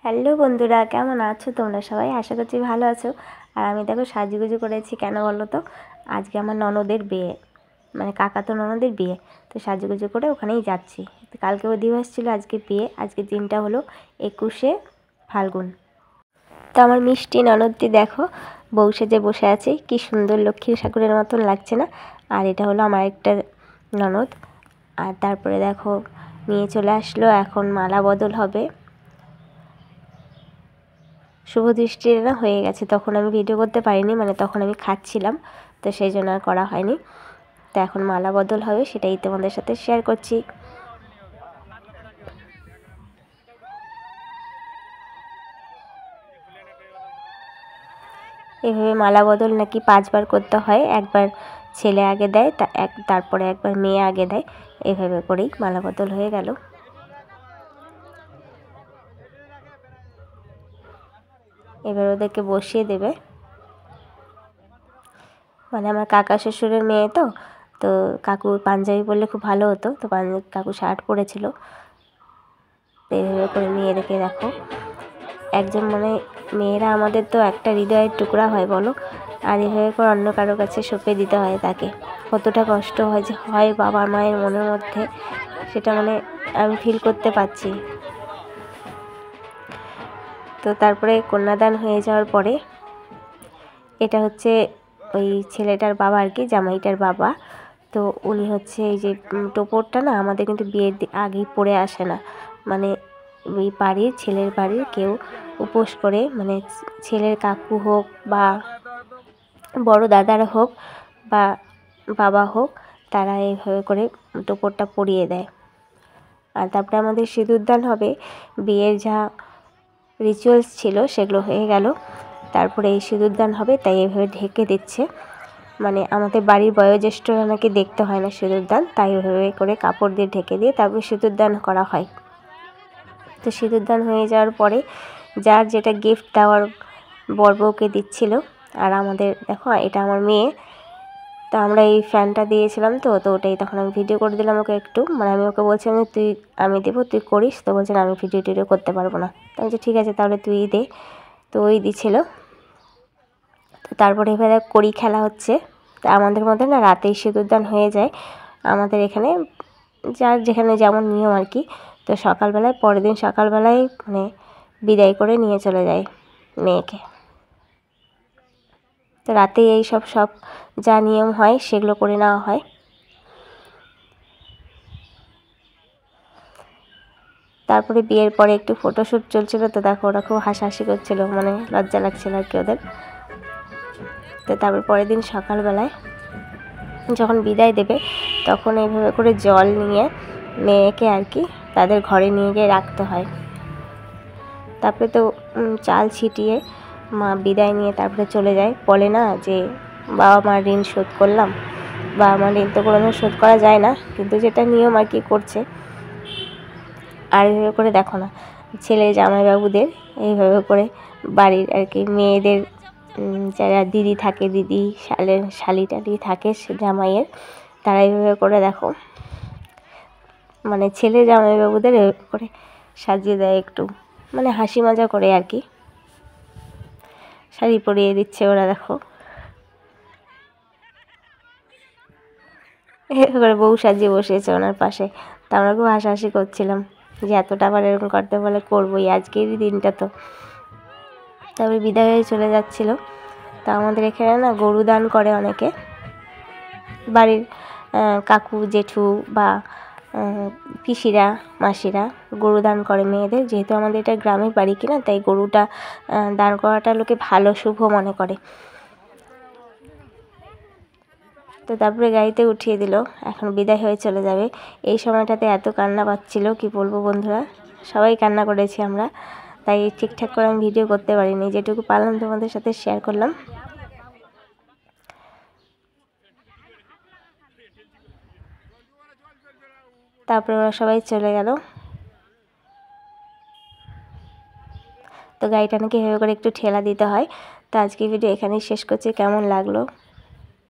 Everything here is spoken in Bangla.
হ্যালো বন্ধুরা, কেমন আছো তোমরা সবাই? আশা করছি ভালো আছো। আর আমি দেখো সাজুগুজু করেছি, কেন বলো তো? আজকে আমার ননদের বিয়ে, মানে কাকাতো ননদের বিয়ে। তো সাজুগুজু করে ওখানেই যাচ্ছি। তো কালকে দিবস ছিল, আজকে বিয়ে। আজকে দিনটা হলো 21শে ফাল্গুন। তো আমার মিষ্টি ননদটি দেখো বউ সেজে বসে আছে, কি সুন্দর লক্ষ্মীর ঠাকুরের মতন লাগছে না? আর এটা হলো আমার একটা ননদ। আর তারপরে দেখো নিয়ে চলে আসলো, এখন মালা বদল হবে। শুভ দৃষ্টির না হয়ে গেছে, তখন আমি ভিডিও করতে পারিনি, মানে তখন আমি খাচ্ছিলাম, তো সেই জন্য আর করা হয়নি। তো এখন মালা বদল হবে, সেটাই তোমাদের সাথে শেয়ার করছি। এভাবে মালা বদল নাকি 5বার করতে হয়, একবার ছেলে আগে দেয়, তারপরে একবার মেয়ে আগে দেয়। এভাবে করেই মালা বদল হয়ে গেল। এবার ওদেরকে বসিয়ে দেবে, মানে আমার কাকা শ্বশুরের মেয়ে তো তো কাকু পাঞ্জাবি পরলে খুব ভালো হতো, তো কাকু শার্ট পরেছিল। তো এইভাবে করে মেয়েদেরকে দেখো, একজন মানে মেয়েরা আমাদের তো একটা হৃদয়ের টুকরা হয় বলো, আর এভাবে করে অন্য কারো কাছে সঁপে দিতে হয় তাকে। কতটা কষ্ট হয় যে হয় বাবা মায়ের মনের মধ্যে, সেটা মানে আমি ফিল করতে পারছি। তো তারপরে কন্যাদান হয়ে যাওয়ার পরে, এটা হচ্ছে ওই ছেলেটার বাবা আর কি, জামাইটার বাবা। তো উনি হচ্ছে এই যে টোপরটা না আমাদের কিন্তু বিয়ের আগেই পরে আসে না, মানে ওই বাড়ির ছেলের বাড়ির কেউ উপোস করে, মানে ছেলের কাকু হোক বা বড় দাদারা হোক বা বাবা হোক, তারা এইভাবে করে টোপরটা পরিয়ে দেয়। আর তারপরে আমাদের সিঁদুরদান হবে, বিয়ের যা রিচুয়ালস ছিল সেগুলো হয়ে গেল। তারপরে এই সিঁদুরদান হবে, তাই এইভাবে ঢেকে দিচ্ছে। মানে আমাদের বাড়ির বয়োজ্যেষ্ঠরা নাকি দেখতে হয় না সিঁদুরদান, তাই ওইভাবে করে কাপড় দিয়ে ঢেকে দিয়ে তারপরে সিঁদুরদান করা হয়। তো সিঁদুরদান হয়ে যাওয়ার পরে যার যেটা গিফট দেওয়ার বর বউকে দিচ্ছিল। আর আমাদের দেখো, এটা আমার মেয়ে, তো আমরা এই ফ্যানটা দিয়েছিলাম, তো ওটাই তখন আমি ভিডিও করে দিলাম ওকে একটু, মানে আমি ওকে বলছিলাম আমি দেবো, তুই করিস। তো বলছেন আমি ভিডিও করতে পারবো না। তো আমি বলছি ঠিক আছে তাহলে তুই দে। তো ওই দিছিল। তো তারপরে এবারে কড়ি খেলা হচ্ছে। তা আমাদের মধ্যে না রাতেই সিঁদুরদান হয়ে যায় আমাদের এখানে, যার যেখানে যেমন নিয়ম আর কি। তো সকালবেলায়, পরের দিন সকালবেলায় মানে বিদায় করে নিয়ে চলে যায় মেয়েকে। তো রাতে এই সব যা নিয়ম হয় সেগুলো করে নেওয়া হয়। তারপরে বিয়ের পরে একটু ফটোশ্যুট চলছিল, তো দেখো ওরা খুব হাসাহাসি করছিল, মানে লজ্জা লাগছিল আর কি ওদের। তো তারপর পরের দিন সকালবেলায় যখন বিদায় দেবে, তখন এইভাবে করে জল নিয়ে মেয়েকে আর কি তাদের ঘরে নিয়ে গিয়ে রাখতে হয়। তারপরে তো চাল ছিটিয়ে মা বিদায় নিয়ে তারপরে চলে যায়। বলে না যে বাবা মার ঋণ শোধ করলাম, বাবা মার ঋণ তো কোনোদিন শোধ করা যায় না, কিন্তু যেটা নিয়ম আর কি করছে। আর এইভাবে করে দেখো না, ছেলে জামাইবাবুদের এইভাবে করে বাড়ির আর কি মেয়েদের যারা দিদি থাকে, দিদি শালি টালি থাকে জামাইয়ের, তারা এইভাবে করে দেখো, মানে ছেলে জামাইবাবুদের এইভাবে করে সাজিয়ে দেয় একটু, মানে হাসি মজা করে আর কি। শাড়ি পরিয়ে দিচ্ছে ওরা, দেখো এভাবে করে বউ সাজিয়ে বসেছে ওনার পাশে। তা আমরা খুব হাসাহাসি করছিলাম যে এতটা আবার এরকম করতে বলে, করবোই, আজকেরই দিনটা তো। তারপরে বিদায় হয়ে চলে যাচ্ছিল। তা আমাদের এখানে না গরু দান করে অনেকে, বাড়ির কাকু জেঠু বা পিসিরা মাসিরা গরু দান করে মেয়েদের, যেহেতু আমাদের এটা গ্রামের বাড়ি কিনা, তাই গরুটা দান করাটা লোকে ভালো শুভ মনে করে। তো তারপরে গাড়িতে উঠিয়ে দিল, এখন বিদায় হয়ে চলে যাবে। এই সময়টাতে এত কান্না পাচ্ছিল, কি বলবো বন্ধুরা, সবাই কান্না করেছি আমরা, তাই ঠিকঠাক করে আমি ভিডিও করতে পারিনি, যেটুকু পারলাম তোমাদের সাথে শেয়ার করলাম। তারপরে ওরা সবাই চলে গেল। তো গাড়িটা নাকি এভাবে করে একটু ঠেলা দিতে হয়। তো আজকে ভিডিও এখানেই শেষ করছি। কেমন লাগলো